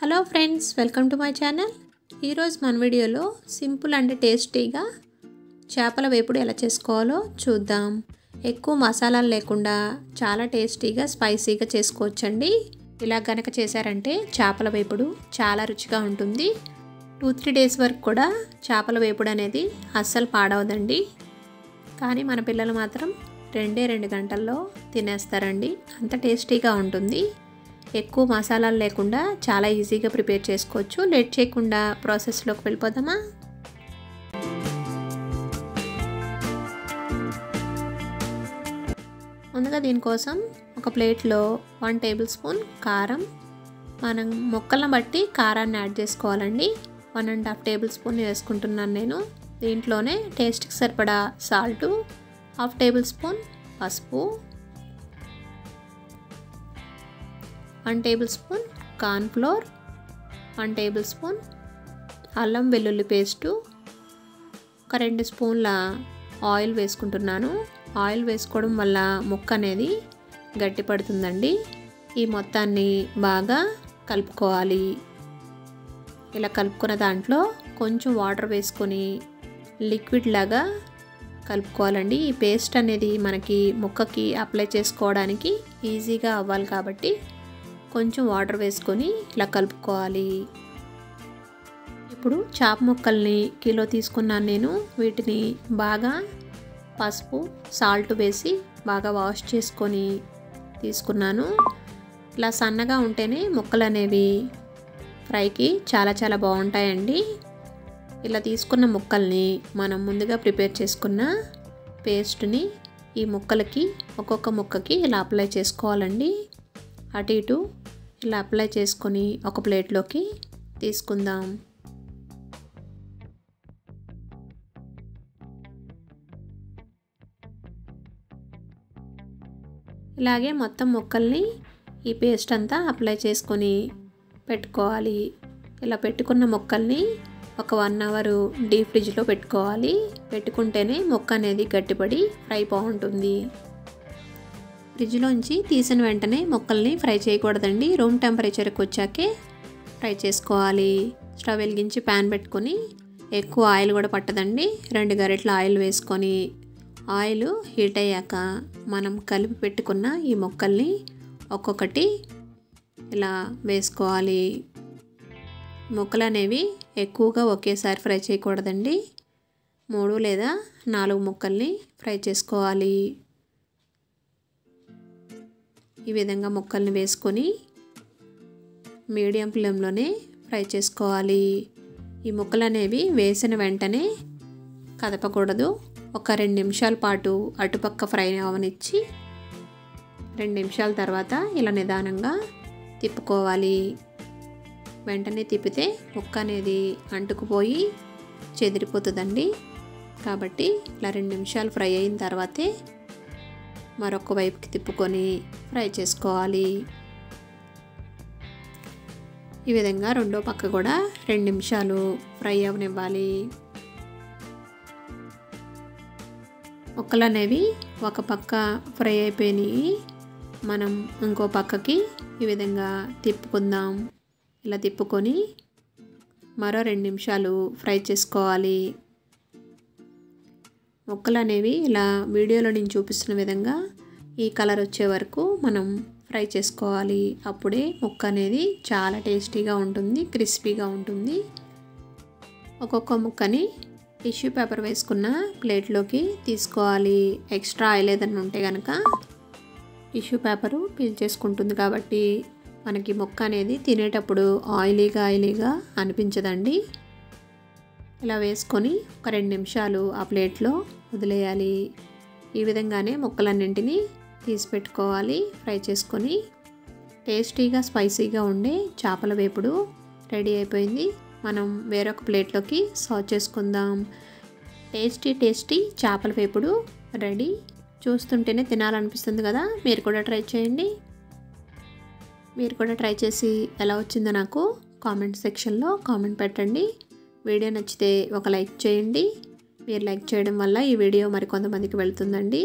Hello friends, welcome to my channel. ఈరోజు మన వీడియోలో సింపుల్ అండ్ టేస్టీగా చేపల వేపుడు ఎలా చేసుకోవాలో చూద్దాం. ఎక్కువ మసాలాలు లేకుండా చాలా టేస్టీగా స్పైసీగా చేసుకోవచ్చండి. ఇలా గనక చేశారంటే చేపల వేపుడు చాలా రుచిగా ఉంటుంది. 2-3 డేస్ వరకు కూడా చేపల వేపుడు అనేది అస్సలు పాడవదండి. కానీ మన పిల్లలు మాత్రం 2 గంటల్లో తినేస్తారండి. అంత టేస్టీగా ఉంటుంది. ఎక్కువ మసాలాలు లేకుండా చాలా ఈజీగా ప్రిపేర్ చేసుకోవచ్చు. లేట్ చేయకుండా ప్రాసెస్లోకి వెళ్ళిపోదామా? ముందుగా దీనికోసం ఒక ప్లేట్లో 1 టేబుల్ స్పూన్ కారం, మనం ముక్కలను బట్టి కారాన్ని యాడ్ చేసుకోవాలండి. 1.5 టేబుల్ స్పూన్ వేసుకుంటున్నాను నేను. దీంట్లోనే టేస్ట్కి సరిపడా సాల్టు, 1/2 టేబుల్ స్పూన్ పసుపు, 1 table spoon corn flour, 1 table spoon అల్లం వెల్లుల్లి పేస్టు, ఒక 2 స్పూన్ల ఆయిల్ వేసుకుంటున్నాను. ఆయిల్ వేసుకోవడం వల్ల ముక్క అనేది గట్టి పడుతుందండి. ఈ మొత్తాన్ని బాగా కలుపుకోవాలి. ఇలా కలుపుకున్న దాంట్లో కొంచెం వాటర్ వేసుకొని లిక్విడ్ లాగా కలుపుకోవాలండి. ఈ పేస్ట్ అనేది మనకి ముక్కకి అప్లై చేసుకోవడానికి ఈజీగా అవ్వాలి కాబట్టి కొంచెం వాటర్ వేసుకొని ఇలా కలుపుకోవాలి. ఇప్పుడు చేప ముక్కల్ని కిలో తీసుకున్నాను నేను. వీటిని బాగా పసుపు, సాల్ట్ వేసి బాగా వాష్ చేసుకొని తీసుకున్నాను. ఇలా సన్నగా ఉంటేనే ముక్కలు అనేవి ఫ్రైకి చాలా బాగుంటాయండి. ఇలా తీసుకున్న ముక్కల్ని మనం ముందుగా ప్రిపేర్ చేసుకున్న పేస్ట్ని ఈ ముక్కలకి ఒక్కొక్క ముక్కకి ఇలా అప్లై చేసుకోవాలండి. అటు ఇటు ఇలా అప్లై చేసుకొని ఒక ప్లేట్లోకి తీసుకుందాం. ఇలాగే మొత్తం ముక్కల్ని ఈ పేస్ట్ అంతా అప్లై చేసుకొని పెట్టుకోవాలి. ఇలా పెట్టుకున్న ముక్కల్ని ఒక 1 అవర్ డీప్ ఫ్రిడ్జ్లో పెట్టుకోవాలి. పెట్టుకుంటేనే ముక్క అనేది గట్టిపడి ఫ్రై బాగుంటుంది. ఫ్రిడ్జ్లోంచి తీసిన వెంటనే ముక్కల్ని ఫ్రై చేయకూడదండి. రూమ్ టెంపరేచర్కి వచ్చాకే ఫ్రై చేసుకోవాలి. స్టవ్ వెలిగించి ప్యాన్ పెట్టుకొని ఎక్కువ ఆయిల్ కూడా పట్టదండి. 2 గరిటెల ఆయిల్ వేసుకొని ఆయిల్ హీట్ అయ్యాక మనం కలిపి పెట్టుకున్న ఈ ముక్కల్ని ఒక్కొక్కటి ఇలా వేసుకోవాలి. ముక్కలు అనేవి ఎక్కువగా ఒకేసారి ఫ్రై చేయకూడదండి. 3 లేదా 4 ముక్కల్ని ఫ్రై చేసుకోవాలి. ఈ విధంగా ముక్కల్ని వేసుకొని మీడియం ఫ్లేమ్లోనే ఫ్రై చేసుకోవాలి. ఈ ముక్కలు అనేవి వేసిన వెంటనే కదపకూడదు. ఒక 2 నిమిషాల పాటు అటుపక్క ఫ్రై అవనిచ్చి 2 నిమిషాల తర్వాత ఇలా నిదానంగా తిప్పుకోవాలి. వెంటనే తిప్పితే ముక్క అనేది అంటుకుపోయి చెదిరిపోతుందండి. కాబట్టి ఇలా 2 నిమిషాలు ఫ్రై అయిన తర్వాతే మరొక వైపుకి తిప్పుకొని ఫ్రై చేసుకోవాలి. ఈ విధంగా రెండో పక్క కూడా 2 నిమిషాలు ఫ్రై అవనివ్వాలి. ముక్కలు అనేవి ఒక పక్క ఫ్రై అయిపోయినాయి. మనం ఇంకో పక్కకి ఈ విధంగా తిప్పుకుందాం. ఇలా తిప్పుకొని మరో 2 నిమిషాలు ఫ్రై చేసుకోవాలి. ముక్కలు అనేవి ఇలా వీడియోలో నేను చూపిస్తున్న విధంగా ఈ కలర్ వచ్చే వరకు మనం ఫ్రై చేసుకోవాలి. అప్పుడే ముక్క అనేది చాలా టేస్టీగా ఉంటుంది, క్రిస్పీగా ఉంటుంది. ఒక్కొక్క ముక్కని టిష్యూ పేపర్ వేసుకున్న ప్లేట్లోకి తీసుకోవాలి. ఎక్స్ట్రా ఆయిల్ ఏదైనా ఉంటే కనుక టిష్యూ పేపరు పీల్ చేసుకుంటుంది కాబట్టి మనకి ముక్క అనేది తినేటప్పుడు ఆయిలీగా అనిపించదండి. ఇలా వేసుకొని ఒక 2 నిమిషాలు ఆ ప్లేట్లో వదిలేయాలి. ఈ విధంగానే ముక్కలన్నింటినీ తీసి పెట్టుకోవాలి. ఫ్రై చేసుకొని టేస్టీగా స్పైసీగా ఉండే చేపల వేపుడు రెడీ అయిపోయింది. మనం వేరొక ప్లేట్లోకి సర్వ్ చేసుకుందాం. టేస్టీ చేపల వేపుడు రెడీ. చూస్తుంటేనే తినాలనిపిస్తుంది కదా. మీరు కూడా ట్రై చేయండి. మీరు కూడా ట్రై చేసి ఎలా వచ్చిందో నాకు కామెంట్ సెక్షన్లో కామెంట్ పెట్టండి. వీడియో నచ్చితే ఒక లైక్ చేయండి. మీరు లైక్ చేయడం వల్ల ఈ వీడియో మరికొంతమందికి వెళ్తుందండి.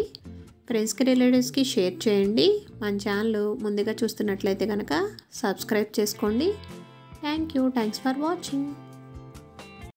ఫ్రెండ్స్కి రిలేటివ్స్కి షేర్ చేయండి. మన ఛానల్ ముందుగా చూస్తున్నట్లయితే కనుక సబ్స్క్రైబ్ చేసుకోండి. Thanks for watching.